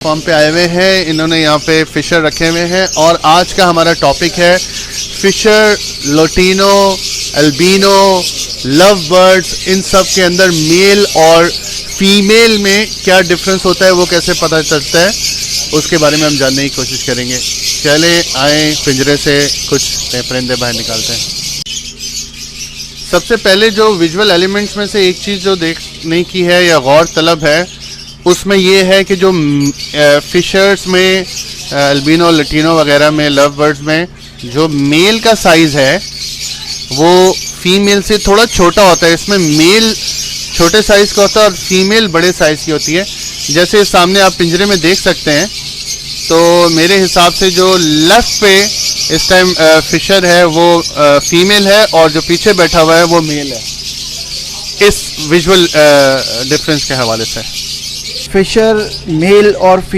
Farm पे आए हुए हैं, इन्होंने यहाँ पे फिशर रखे हुए हैं और आज का हमारा टॉपिक है Fischer, lutino, albino, love birds. इन सब के अंदर मेल और फीमेल में क्या डिफरेंस होता है, वो कैसे पता चलता है, उसके बारे में हम जानने की कोशिश करेंगे। चले आए पिंजरे से कुछ परिंदे बाहर निकालते हैं। सबसे पहले जो विजुअल एलिमेंट्स में से एक चीज़ जो देखने की है या गौर तलब है, उसमें ये है कि जो फिशर्स में, अल्बिनो, लटीनो वगैरह में, लव बर्ड्स में जो मेल का साइज़ है वो फीमेल से थोड़ा छोटा होता है। इसमें मेल छोटे साइज़ का होता है और फीमेल बड़े साइज़ की होती है। जैसे सामने आप पिंजरे में देख सकते हैं, तो मेरे हिसाब से जो लेफ्ट पे इस टाइम फिशर है वो फीमेल है और जो पीछे बैठा हुआ है वो मेल है, इस विजुअल डिफरेंस के हवाले से। फिशर मेल और